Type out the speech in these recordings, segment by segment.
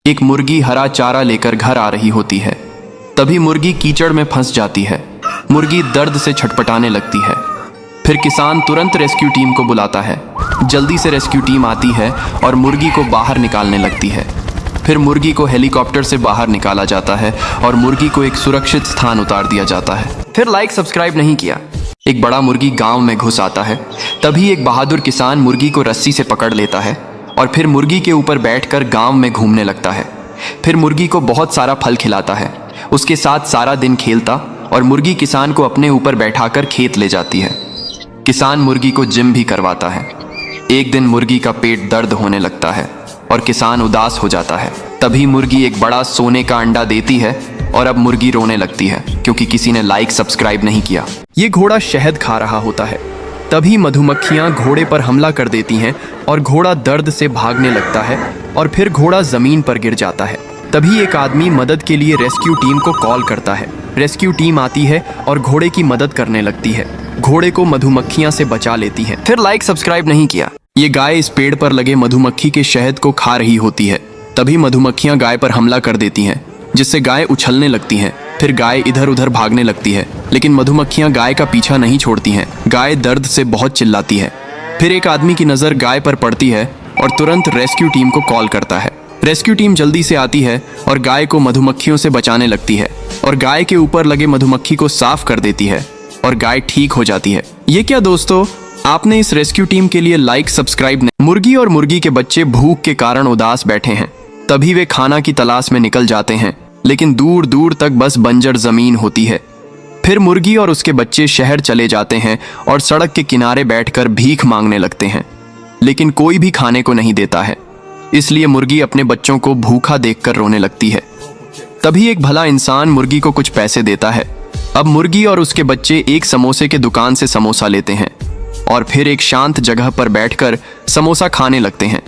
एक मुर्गी हरा चारा लेकर घर आ रही होती है। तभी मुर्गी कीचड़ में फंस जाती है। मुर्गी दर्द से छटपटाने लगती है। फिर किसान तुरंत रेस्क्यू टीम को बुलाता है। जल्दी से रेस्क्यू टीम आती है और मुर्गी को बाहर निकालने लगती है। फिर मुर्गी को हेलीकॉप्टर से बाहर निकाला जाता है और मुर्गी को एक सुरक्षित स्थान उतार दिया जाता है। फिर लाइक सब्सक्राइब नहीं किया। एक बड़ा मुर्गी गांव में घुस आता है। तभी एक बहादुर किसान मुर्गी को रस्सी से पकड़ लेता है और फिर मुर्गी के ऊपर बैठकर गांव में घूमने लगता है। फिर मुर्गी को बहुत सारा फल खिलाता है। उसके साथ सारा दिन खेलता और मुर्गी किसान को अपने ऊपर बैठाकर खेत ले जाती है। किसान मुर्गी को जिम भी करवाता है। एक दिन मुर्गी का पेट दर्द होने लगता है और किसान उदास हो जाता है। तभी मुर्गी एक बड़ा सोने का अंडा देती है और अब मुर्गी रोने लगती है क्योंकि किसी ने लाइक सब्सक्राइब नहीं किया। ये घोड़ा शहद खा रहा होता है। तभी मधुमक्खियां घोड़े पर हमला कर देती हैं और घोड़ा दर्द से भागने लगता है और फिर घोड़ा जमीन पर गिर जाता है। तभी एक आदमी मदद के लिए रेस्क्यू टीम को कॉल करता है। रेस्क्यू टीम आती है और घोड़े की मदद करने लगती है। घोड़े को मधुमक्खियां से बचा लेती है। फिर लाइक सब्सक्राइब नहीं किया। ये गाय इस पेड़ पर लगे मधुमक्खी के शहद को खा रही होती है। तभी मधुमक्खियां गाय पर हमला कर देती हैं, जिससे गाय उछलने लगती है। फिर गाय इधर उधर भागने लगती है, लेकिन मधुमक्खियां गाय का पीछा नहीं छोड़ती हैं। गाय दर्द से बहुत चिल्लाती है। फिर एक आदमी की नज़र गाय पर पड़ती है और तुरंत रेस्क्यू टीम को कॉल करता है। रेस्क्यू टीम जल्दी से आती है और गाय को मधुमक्खियों से बचाने लगती है और गाय के ऊपर लगे मधुमक्खी को साफ कर देती है और गाय ठीक हो जाती है। ये क्या दोस्तों, आपने इस रेस्क्यू टीम के लिए लाइक सब्सक्राइब नहीं। मुर्गी और मुर्गी के बच्चे भूख के कारण उदास बैठे हैं। तभी वे खाना की तलाश में निकल जाते हैं, लेकिन दूर दूर तक बस बंजर जमीन होती है। फिर मुर्गी और उसके बच्चे शहर चले जाते हैं और सड़क के किनारे बैठकर भीख मांगने लगते हैं, लेकिन कोई भी खाने को नहीं देता है। इसलिए मुर्गी अपने बच्चों को भूखा देखकर रोने लगती है। तभी एक भला इंसान मुर्गी को कुछ पैसे देता है। अब मुर्गी और उसके बच्चे एक समोसे के दुकान से समोसा लेते हैं और फिर एक शांत जगह पर बैठकर समोसा खाने लगते हैं।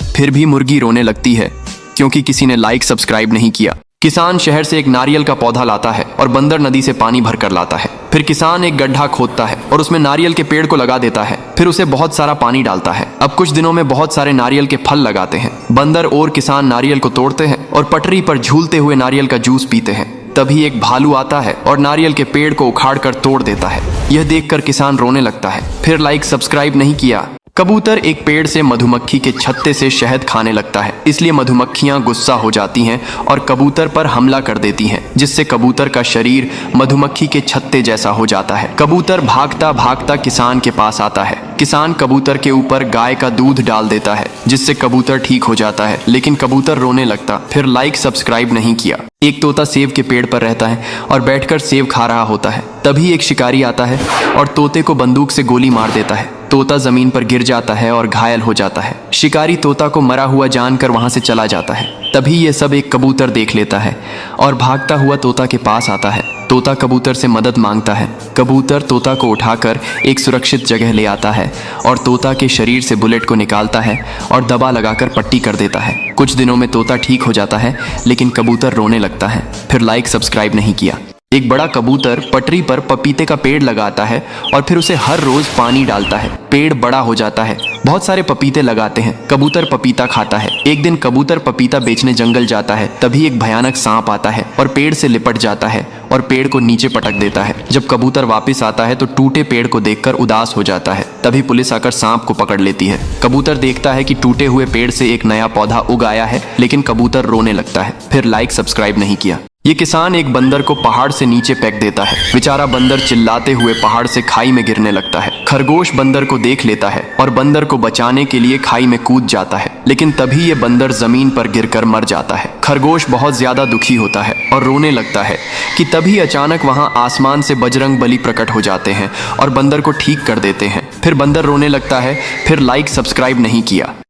फिर भी मुर्गी रोने लगती है क्योंकि किसी ने लाइक सब्सक्राइब नहीं किया। किसान शहर से एक नारियल का पौधा लाता है और बंदर नदी से पानी भरकर लाता है। फिर किसान एक गड्ढा खोदता है और उसमें नारियल के पेड़ को लगा देता है। फिर उसे बहुत सारा पानी डालता है। अब कुछ दिनों में बहुत सारे नारियल के फल लगाते हैं। बंदर और किसान नारियल को तोड़ते हैं और पटरी पर झूलते हुए नारियल का जूस पीते हैं। तभी एक भालू आता है और नारियल के पेड़ को उखाड़ कर तोड़ देता है। यह देखकर किसान रोने लगता है। फिर लाइक सब्सक्राइब नहीं किया। कबूतर एक पेड़ से मधुमक्खी के छत्ते से शहद खाने लगता है, इसलिए मधुमक्खियां गुस्सा हो जाती हैं और कबूतर पर हमला कर देती हैं, जिससे कबूतर का शरीर मधुमक्खी के छत्ते जैसा हो जाता है। कबूतर भागता भागता किसान के पास आता है। किसान कबूतर के ऊपर गाय का दूध डाल देता है, जिससे कबूतर ठीक हो जाता है, लेकिन कबूतर रोने लगता। फिर लाइक सब्सक्राइब नहीं किया। एक तोता सेब के पेड़ पर रहता है और बैठकर सेब खा रहा होता है। तभी एक शिकारी आता है और तोते को बंदूक से गोली मार देता है। तोता जमीन पर गिर जाता है और घायल हो जाता है। शिकारी तोता को मरा हुआ जानकर वहां से चला जाता है। तभी ये सब एक कबूतर देख लेता है और भागता हुआ तोता के पास आता है। तोता कबूतर से मदद मांगता है। कबूतर तोता को उठाकर एक सुरक्षित जगह ले आता है और तोता के शरीर से बुलेट को निकालता है और दबा लगाकर पट्टी कर देता है। कुछ दिनों में तोता ठीक हो जाता है, लेकिन कबूतर रोने लगता है। फिर लाइक सब्सक्राइब नहीं किया। एक बड़ा कबूतर पटरी पर पपीते का पेड़ लगाता है और फिर उसे हर रोज पानी डालता है। पेड़ बड़ा हो जाता है। बहुत सारे पपीते लगाते हैं। कबूतर पपीता खाता है। एक दिन कबूतर पपीता बेचने जंगल जाता है। तभी एक भयानक सांप आता है और पेड़ से लिपट जाता है और पेड़ को नीचे पटक देता है। जब कबूतर वापस आता है तो टूटे पेड़ को देखकर उदास हो जाता है। तभी पुलिस आकर सांप को पकड़ लेती है। कबूतर देखता है कि टूटे हुए पेड़ से एक नया पौधा उग आया है, लेकिन कबूतर रोने लगता है। फिर लाइक सब्सक्राइब नहीं किया। ये किसान एक बंदर को पहाड़ से नीचे फेंक देता है। बेचारा बंदर चिल्लाते हुए पहाड़ से खाई में गिरने लगता है। खरगोश बंदर को देख लेता है और बंदर को बचाने के लिए खाई में कूद जाता है, लेकिन तभी ये बंदर जमीन पर गिरकर मर जाता है। खरगोश बहुत ज्यादा दुखी होता है और रोने लगता है कि तभी अचानक वहां आसमान से बजरंग बली प्रकट हो जाते हैं और बंदर को ठीक कर देते हैं। फिर बंदर रोने लगता है। फिर लाइक सब्सक्राइब नहीं किया।